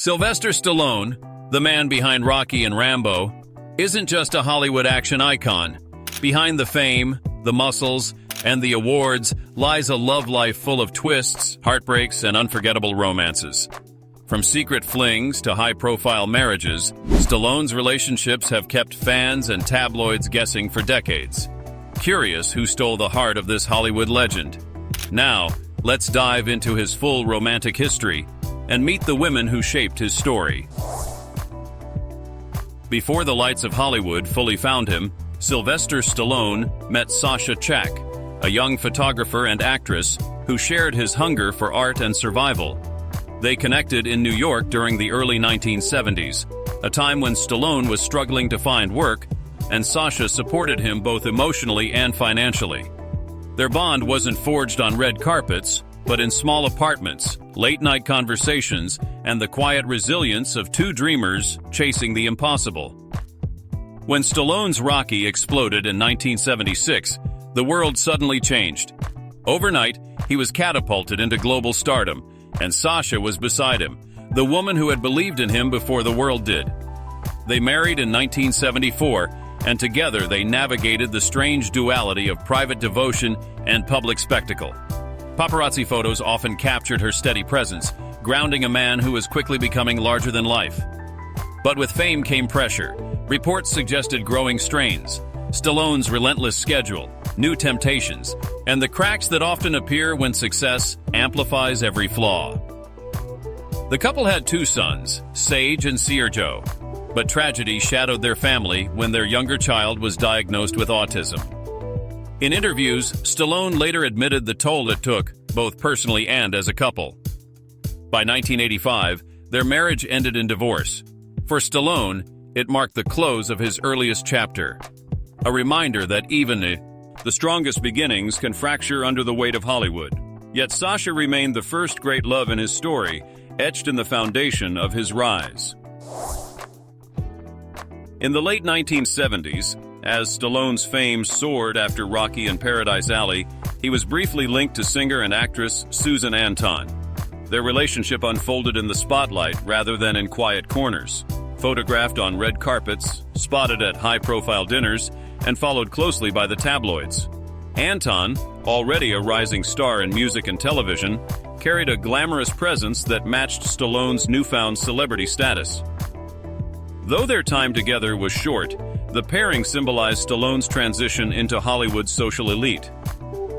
Sylvester Stallone, the man behind Rocky and Rambo, isn't just a Hollywood action icon. Behind the fame, the muscles, and the awards lies a love life full of twists, heartbreaks, and unforgettable romances. From secret flings to high-profile marriages, Stallone's relationships have kept fans and tabloids guessing for decades. Curious who stole the heart of this Hollywood legend? Now, let's dive into his full romantic history and meet the women who shaped his story. Before the lights of Hollywood fully found him, Sylvester Stallone met Sasha Czack, a young photographer and actress who shared his hunger for art and survival. They connected in New York during the early 1970s, a time when Stallone was struggling to find work, and Sasha supported him both emotionally and financially. Their bond wasn't forged on red carpets, but in small apartments, late-night conversations, and the quiet resilience of two dreamers chasing the impossible. When Stallone's Rocky exploded in 1976, the world suddenly changed. Overnight, he was catapulted into global stardom, and Sasha was beside him, the woman who had believed in him before the world did. They married in 1974, and together they navigated the strange duality of private devotion and public spectacle. Paparazzi photos often captured her steady presence, grounding a man who was quickly becoming larger than life. But with fame came pressure. Reports suggested growing strains, Stallone's relentless schedule, new temptations, and the cracks that often appear when success amplifies every flaw. The couple had two sons, Sage and Sergio, but tragedy shadowed their family when their younger child was diagnosed with autism. In interviews, Stallone later admitted the toll it took, both personally and as a couple. By 1985, their marriage ended in divorce. For Stallone, it marked the close of his earliest chapter, a reminder that even the strongest beginnings can fracture under the weight of Hollywood. Yet Sasha remained the first great love in his story, etched in the foundation of his rise. In the late 1970s, as Stallone's fame soared after Rocky and Paradise Alley, he was briefly linked to singer and actress Susan Anton. Their relationship unfolded in the spotlight rather than in quiet corners, photographed on red carpets, spotted at high-profile dinners, and followed closely by the tabloids. Anton, already a rising star in music and television, carried a glamorous presence that matched Stallone's newfound celebrity status. Though their time together was short, the pairing symbolized Stallone's transition into Hollywood's social elite.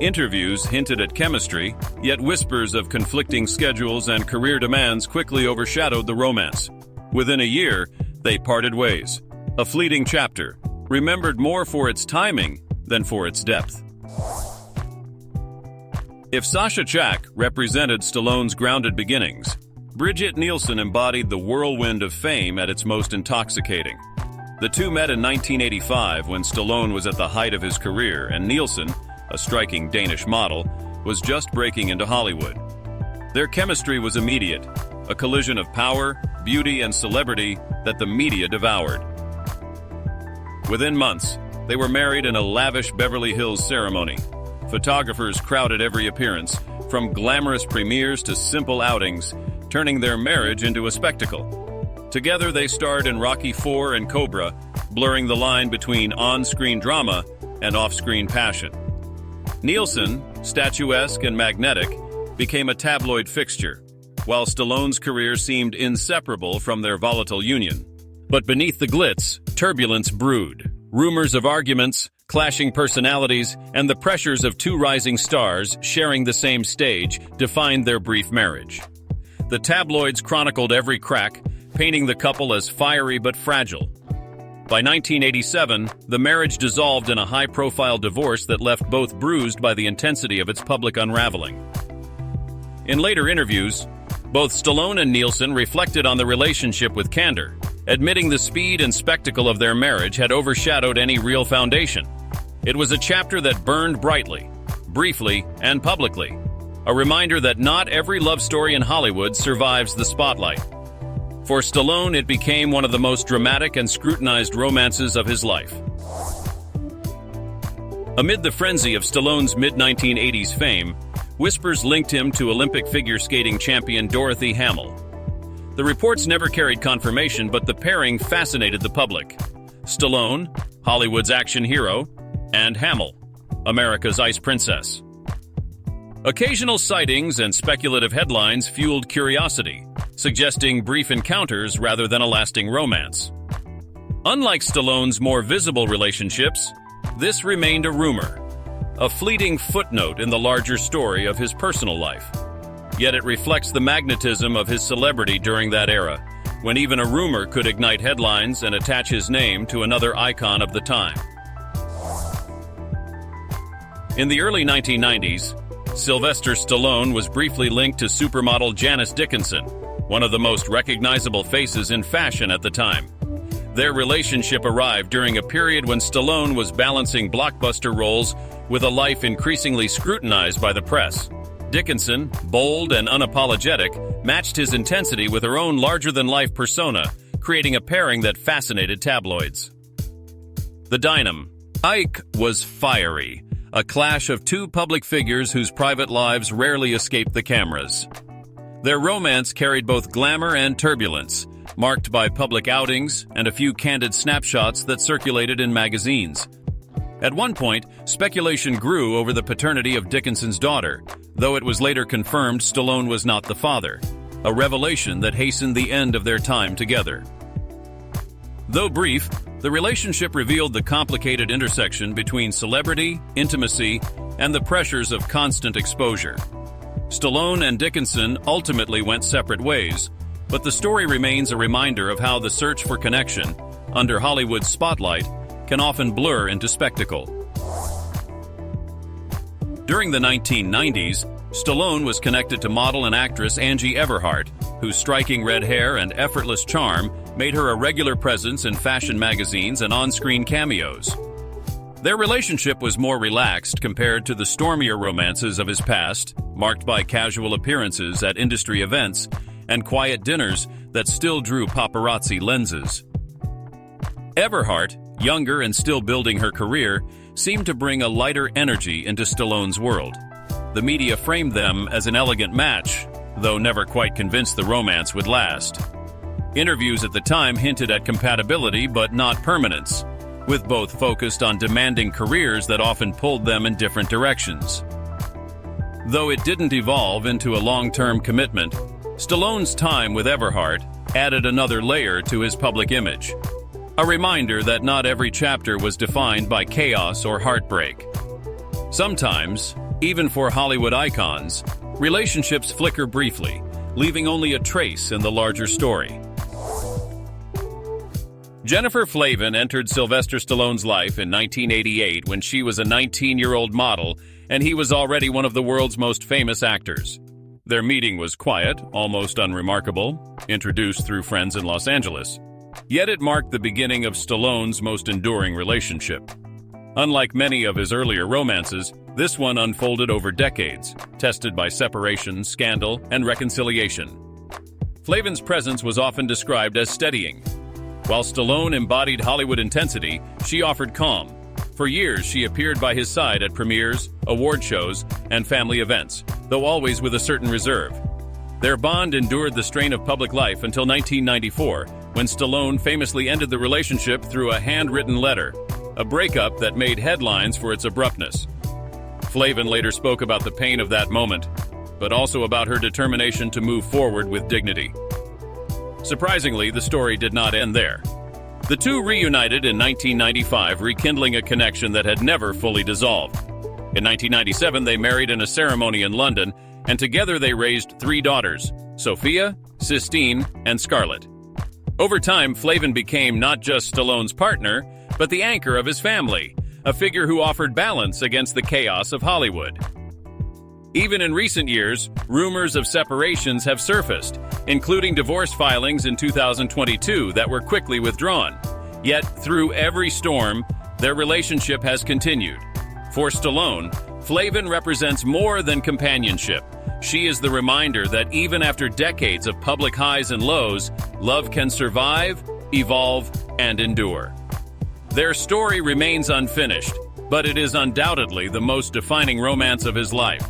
Interviews hinted at chemistry, yet whispers of conflicting schedules and career demands quickly overshadowed the romance. Within a year, they parted ways, a fleeting chapter, remembered more for its timing than for its depth. If Sasha Czack represented Stallone's grounded beginnings, Brigitte Nielsen embodied the whirlwind of fame at its most intoxicating. The two met in 1985 when Stallone was at the height of his career, and Nielsen, a striking Danish model, was just breaking into Hollywood. Their chemistry was immediate, a collision of power, beauty, and celebrity that the media devoured. Within months, they were married in a lavish Beverly Hills ceremony. Photographers crowded every appearance, from glamorous premieres to simple outings, turning their marriage into a spectacle. Together they starred in Rocky IV and Cobra, blurring the line between on-screen drama and off-screen passion. Nielsen, statuesque and magnetic, became a tabloid fixture, while Stallone's career seemed inseparable from their volatile union. But beneath the glitz, turbulence brewed. Rumors of arguments, clashing personalities, and the pressures of two rising stars sharing the same stage defined their brief marriage. The tabloids chronicled every crack, painting the couple as fiery but fragile. By 1987, the marriage dissolved in a high-profile divorce that left both bruised by the intensity of its public unraveling. In later interviews, both Stallone and Nielsen reflected on the relationship with candor, admitting the speed and spectacle of their marriage had overshadowed any real foundation. It was a chapter that burned brightly, briefly, and publicly, a reminder that not every love story in Hollywood survives the spotlight. For Stallone, it became one of the most dramatic and scrutinized romances of his life. Amid the frenzy of Stallone's mid-1980s fame, whispers linked him to Olympic figure skating champion Dorothy Hamill. The reports never carried confirmation, but the pairing fascinated the public. Stallone, Hollywood's action hero, and Hamill, America's ice princess. Occasional sightings and speculative headlines fueled curiosity, suggesting brief encounters rather than a lasting romance. Unlike Stallone's more visible relationships, this remained a rumor, a fleeting footnote in the larger story of his personal life. Yet it reflects the magnetism of his celebrity during that era, when even a rumor could ignite headlines and attach his name to another icon of the time. In the early 1990s, Sylvester Stallone was briefly linked to supermodel Janice Dickinson, one of the most recognizable faces in fashion at the time. Their relationship arrived during a period when Stallone was balancing blockbuster roles with a life increasingly scrutinized by the press. Dickinson, bold and unapologetic, matched his intensity with her own larger-than-life persona, creating a pairing that fascinated tabloids. The Dynam. Ike was fiery, a clash of two public figures whose private lives rarely escaped the cameras. Their romance carried both glamour and turbulence, marked by public outings and a few candid snapshots that circulated in magazines. At one point, speculation grew over the paternity of Dickinson's daughter, though it was later confirmed Stallone was not the father, a revelation that hastened the end of their time together. Though brief, the relationship revealed the complicated intersection between celebrity, intimacy, and the pressures of constant exposure. Stallone and Dickinson ultimately went separate ways, but the story remains a reminder of how the search for connection, under Hollywood's spotlight, can often blur into spectacle. During the 1990s, Stallone was connected to model and actress Angie Everhart, whose striking red hair and effortless charm made her a regular presence in fashion magazines and on-screen cameos. Their relationship was more relaxed compared to the stormier romances of his past, marked by casual appearances at industry events and quiet dinners that still drew paparazzi lenses. Everhart, younger and still building her career, seemed to bring a lighter energy into Stallone's world. The media framed them as an elegant match, though never quite convinced the romance would last. Interviews at the time hinted at compatibility but not permanence, with both focused on demanding careers that often pulled them in different directions. Though it didn't evolve into a long-term commitment, Stallone's time with Everhart added another layer to his public image. A reminder that not every chapter was defined by chaos or heartbreak. Sometimes, even for Hollywood icons, relationships flicker briefly, leaving only a trace in the larger story. Jennifer Flavin entered Sylvester Stallone's life in 1988 when she was a 19-year-old model and he was already one of the world's most famous actors. Their meeting was quiet, almost unremarkable, introduced through friends in Los Angeles. Yet it marked the beginning of Stallone's most enduring relationship. Unlike many of his earlier romances, this one unfolded over decades, tested by separation, scandal, and reconciliation. Flavin's presence was often described as steadying. While Stallone embodied Hollywood intensity, she offered calm. For years, she appeared by his side at premieres, award shows, and family events, though always with a certain reserve. Their bond endured the strain of public life until 1994, when Stallone famously ended the relationship through a handwritten letter, a breakup that made headlines for its abruptness. Flavin later spoke about the pain of that moment, but also about her determination to move forward with dignity. Surprisingly, the story did not end there. The two reunited in 1995, rekindling a connection that had never fully dissolved. In 1997, they married in a ceremony in London, and together they raised 3 daughters, Sophia, Sistine, and Scarlett. Over time, Flavin became not just Stallone's partner, but the anchor of his family, a figure who offered balance against the chaos of Hollywood. Even in recent years, rumors of separations have surfaced, including divorce filings in 2022 that were quickly withdrawn. Yet, through every storm, their relationship has continued. For Stallone, Flavin represents more than companionship. She is the reminder that even after decades of public highs and lows, love can survive, evolve, and endure. Their story remains unfinished, but it is undoubtedly the most defining romance of his life.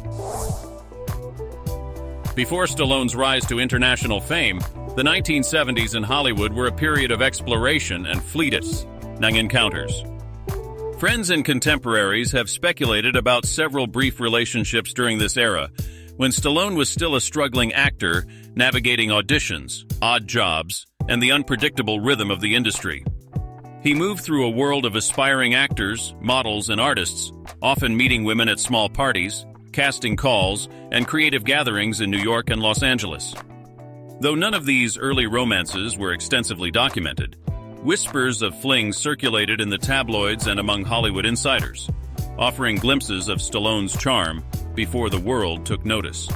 Before Stallone's rise to international fame, The 1970s in Hollywood were a period of exploration and fleeting encounters. Friends and contemporaries have speculated about several brief relationships during this era, when Stallone was still a struggling actor, navigating auditions, odd jobs, and the unpredictable rhythm of the industry. He moved through a world of aspiring actors, models, and artists, often meeting women at small parties, casting calls, and creative gatherings in New York and Los Angeles. Though none of these early romances were extensively documented, whispers of flings circulated in the tabloids and among Hollywood insiders, offering glimpses of Stallone's charm before the world took notice.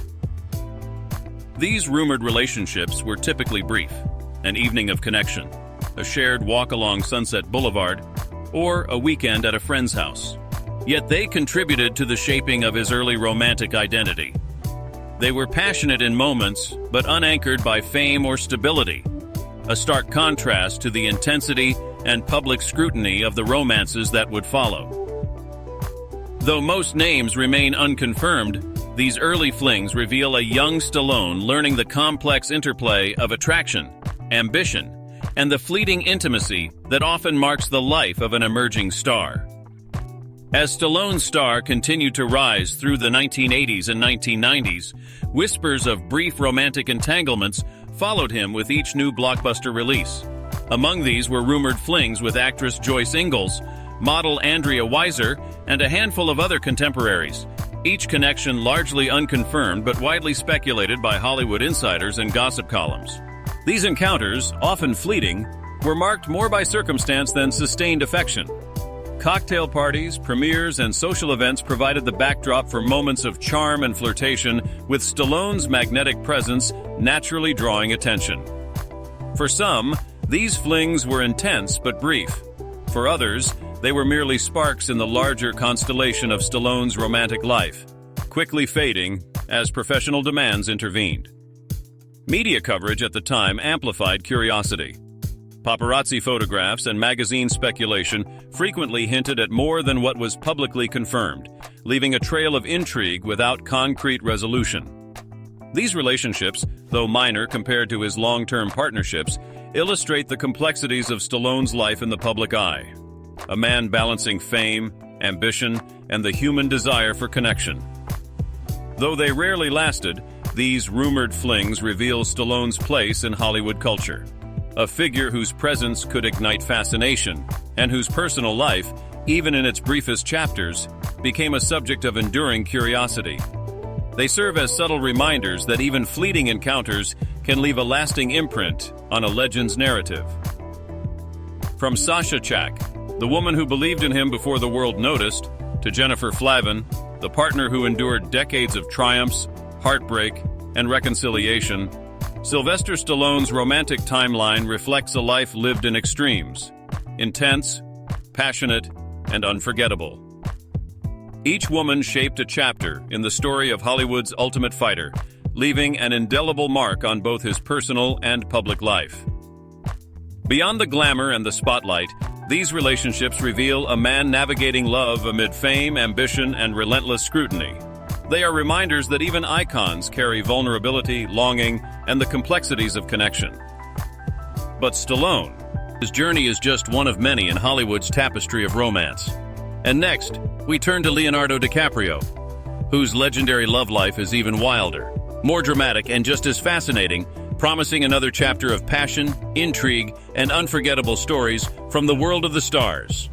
These rumored relationships were typically brief: an evening of connection, a shared walk along Sunset Boulevard, or a weekend at a friend's house. Yet they contributed to the shaping of his early romantic identity. They were passionate in moments, but unanchored by fame or stability, a stark contrast to the intensity and public scrutiny of the romances that would follow. Though most names remain unconfirmed, these early flings reveal a young Stallone learning the complex interplay of attraction, ambition, and the fleeting intimacy that often marks the life of an emerging star. As Stallone's star continued to rise through the 1980s and 1990s, whispers of brief romantic entanglements followed him with each new blockbuster release. Among these were rumored flings with actress Joyce Ingalls, model Andrea Weiser, and a handful of other contemporaries, each connection largely unconfirmed but widely speculated by Hollywood insiders and gossip columns. These encounters, often fleeting, were marked more by circumstance than sustained affection. Cocktail parties, premieres, and social events provided the backdrop for moments of charm and flirtation, with Stallone's magnetic presence naturally drawing attention. For some, these flings were intense but brief. For others, they were merely sparks in the larger constellation of Stallone's romantic life, quickly fading as professional demands intervened. Media coverage at the time amplified curiosity. Paparazzi photographs and magazine speculation frequently hinted at more than what was publicly confirmed, leaving a trail of intrigue without concrete resolution. These relationships, though minor compared to his long-term partnerships, illustrate the complexities of Stallone's life in the public eye. A man balancing fame, ambition, and the human desire for connection. Though they rarely lasted, these rumored flings reveal Stallone's place in Hollywood culture. A figure whose presence could ignite fascination, and whose personal life, even in its briefest chapters, became a subject of enduring curiosity. They serve as subtle reminders that even fleeting encounters can leave a lasting imprint on a legend's narrative. From Sasha Czack, the woman who believed in him before the world noticed, to Jennifer Flavin, the partner who endured decades of triumphs, heartbreak, and reconciliation, Sylvester Stallone's romantic timeline reflects a life lived in extremes: intense, passionate, and unforgettable. Each woman shaped a chapter in the story of Hollywood's ultimate fighter, leaving an indelible mark on both his personal and public life. Beyond the glamour and the spotlight, these relationships reveal a man navigating love amid fame, ambition, and relentless scrutiny. They are reminders that even icons carry vulnerability, longing, and the complexities of connection. But Stallone, his journey is just one of many in Hollywood's tapestry of romance. And next, we turn to Leonardo DiCaprio, whose legendary love life is even wilder, more dramatic, and just as fascinating, promising another chapter of passion, intrigue, and unforgettable stories from the world of the stars.